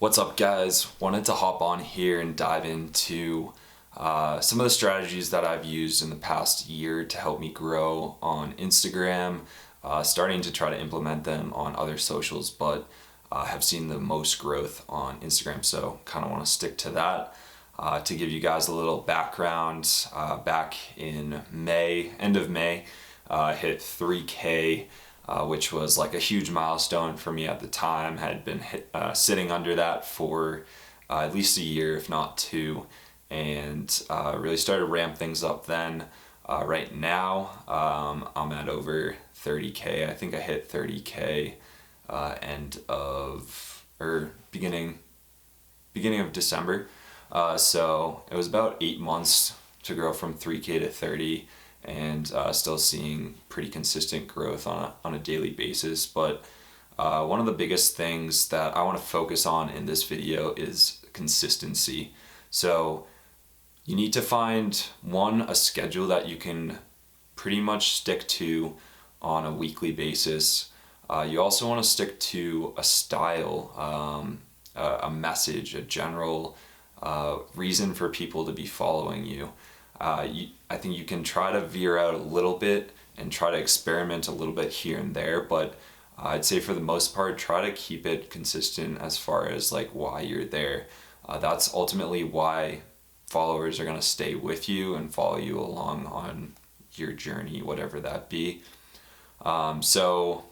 What's up, guys? Wanted to hop on here and dive into some of the strategies that I've used in the past year to help me grow on Instagram, starting to try to implement them on other socials, but have seen the most growth on Instagram, so kind of want to stick to that. To give you guys a little background, back in May, end of May, hit 3K, which was like a huge milestone for me at the time. Had been sitting under that for at least a year, if not two, and really started to ramp things up then. Right now, I'm at over 30K. I think I hit 30K end of or beginning of December. So it was about 8 months to grow from 3K to 30, and still seeing pretty consistent growth on a daily basis. But one of the biggest things that I want to focus on in this video is consistency. So you need to find a schedule that you can pretty much stick to on a weekly basis. You also want to stick to a style, a message, a general reason for people to be following you. I think you can try to veer out a little bit and try to experiment a little bit here and there, but I'd say for the most part, try to keep it consistent as far as like why you're there. That's ultimately why followers are going to stay with you and follow you along on your journey, whatever that be. So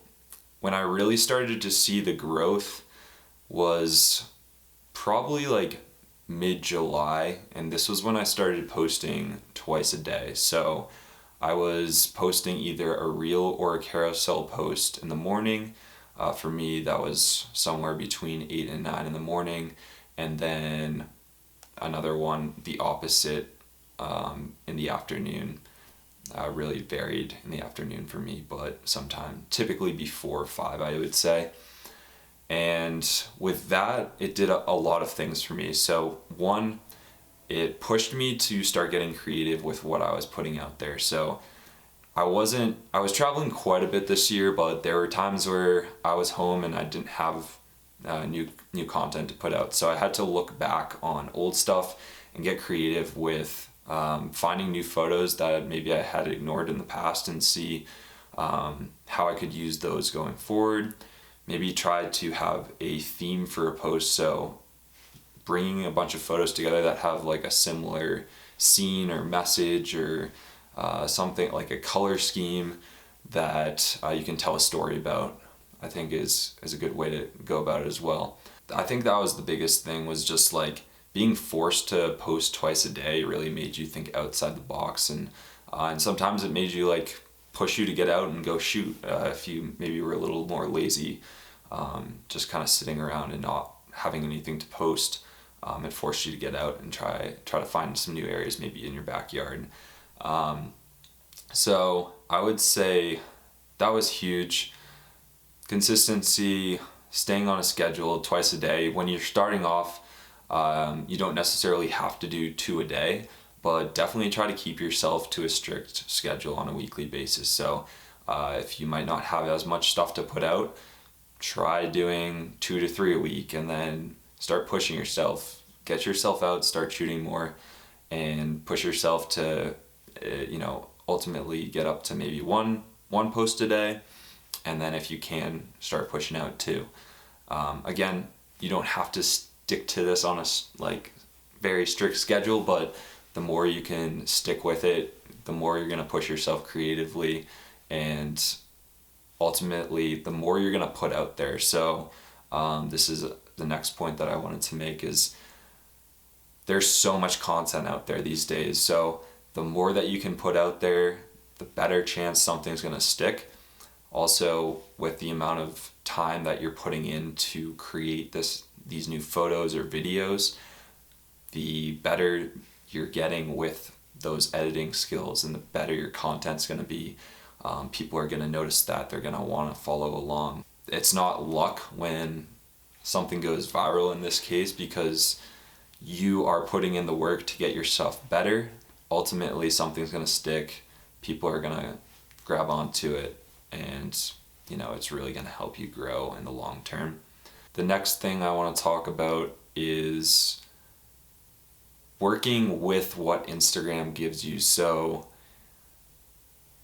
when I really started to see the growth was probably like mid-July, and this was when I started posting twice a day. So I was posting either a reel or a carousel post in the morning. For me, that was somewhere between 8 and 9 in the morning, and then another one the opposite in the afternoon. Really varied in the afternoon for me, but sometime typically before 5, I would say. And with that, it did a lot of things for me. So one, it pushed me to start getting creative with what I was putting out there. So I was traveling quite a bit this year, but there were times where I was home and I didn't have new content to put out. So I had to look back on old stuff and get creative with finding new photos that maybe I had ignored in the past and see how I could use those going forward. Maybe try to have a theme for a post, so bringing a bunch of photos together that have like a similar scene or message or something like a color scheme that you can tell a story about, I think is a good way to go about it as well. I think that was the biggest thing, was just like being forced to post twice a day really made you think outside the box, and sometimes it made you like push you to get out and go shoot. If you maybe were a little more lazy, just kind of sitting around and not having anything to post, it forced you to get out and try to find some new areas maybe in your backyard. So I would say that was huge. Consistency, staying on a schedule twice a day. When you're starting off, you don't necessarily have to do 2 a day, but definitely try to keep yourself to a strict schedule on a weekly basis. So if you might not have as much stuff to put out, try doing 2 to 3 a week, and then start pushing yourself. Get yourself out, start shooting more, and push yourself to, ultimately get up to maybe one post a day, and then if you can, start pushing out 2. Again, you don't have to stick to this on a very strict schedule, but the more you can stick with it, the more you're going to push yourself creatively, and ultimately the more you're going to put out there. So this is the next point that I wanted to make, is there's so much content out there these days. So the more that you can put out there, the better chance something's going to stick. Also, with the amount of time that you're putting in to create these new photos or videos, the better you're getting with those editing skills, and the better your content's going to be. People are going to notice that. They're going to want to follow along. It's not luck when something goes viral in this case, because you are putting in the work to get your stuff better. Ultimately, something's going to stick. People are going to grab onto it, and it's really going to help you grow in the long term. the next thing I want to talk about is working with what Instagram gives you. So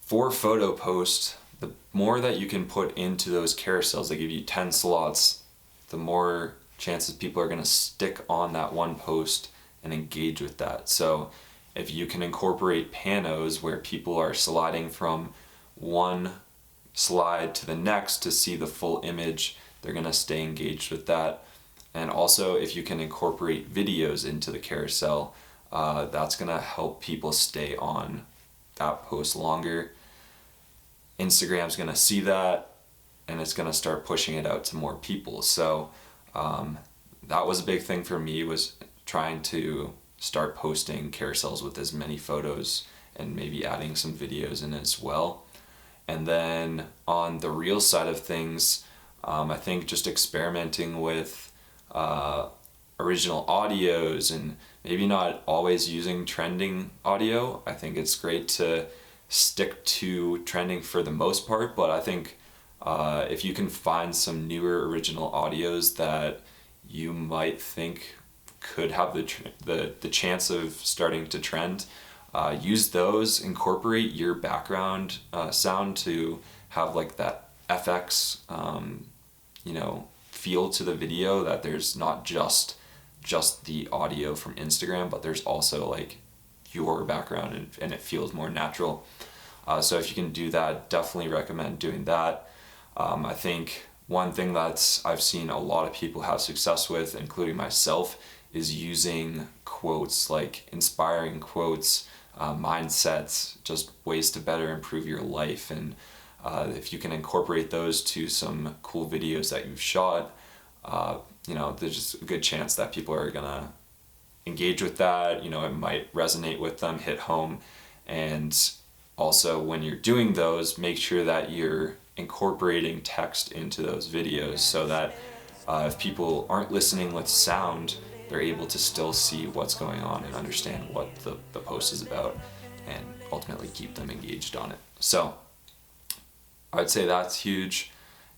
for photo post, the more that you can put into those carousels, they give you 10 slots, the more chances people are going to stick on that one post and engage with that. So if you can incorporate panos where people are sliding from one slide to the next to see the full image, they're going to stay engaged with that. And also if you can incorporate videos into the carousel, that's going to help people stay on that post longer. Instagram's going to see that and it's going to start pushing it out to more people. So that was a big thing for me, was trying to start posting carousels with as many photos and maybe adding some videos in as well. And then on the reel side of things, I think just experimenting with original audios and maybe not always using trending audio. I think it's great to stick to trending for the most part, but I think if you can find some newer original audios that you might think could have the chance of starting to trend, use those, incorporate your background sound to have like that FX feel to the video, that there's not just the audio from Instagram, but there's also like your background and it feels more natural. So if you can do that, definitely recommend doing that. I think one thing that I've seen a lot of people have success with, including myself, is using quotes, like inspiring quotes, mindsets, just ways to better improve your life. And if you can incorporate those to some cool videos that you've shot, there's just a good chance that people are gonna engage with that. It might resonate with them, hit home. And also when you're doing those, make sure that you're incorporating text into those videos so that if people aren't listening with sound, they're able to still see what's going on and understand what the post is about, and ultimately keep them engaged on it. So I'd say that's huge.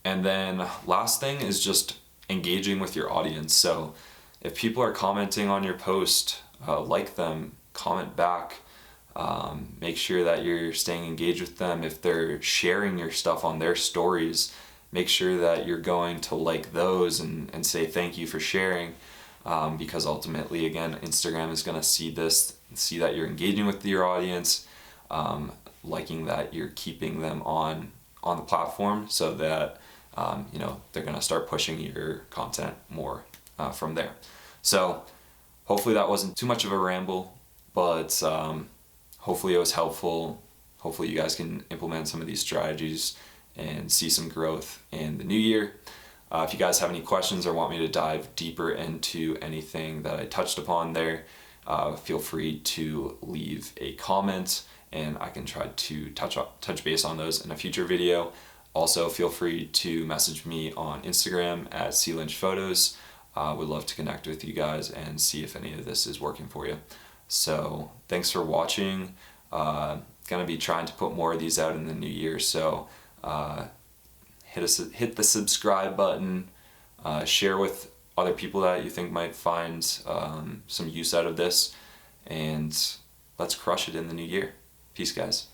And then last thing is just engaging with your audience. So if people are commenting on your post, like them, comment back, make sure that you're staying engaged with them. If they're sharing your stuff on their stories, make sure that you're going to like those and say thank you for sharing, because ultimately, again, Instagram is going to see this, see that you're engaging with your audience, liking that you're keeping them on the platform, so that they're going to start pushing your content more from there. So hopefully that wasn't too much of a ramble, but hopefully it was helpful. Hopefully you guys can implement some of these strategies and see some growth in the new year. If you guys have any questions or want me to dive deeper into anything that I touched upon there, feel free to leave a comment and I can try to touch base on those in a future video. Also, feel free to message me on Instagram at clynchphotos. Would love to connect with you guys and see if any of this is working for you. So thanks for watching. Gonna be trying to put more of these out in the new year, so hit the subscribe button, share with other people that you think might find some use out of this, and let's crush it in the new year. Peace, guys.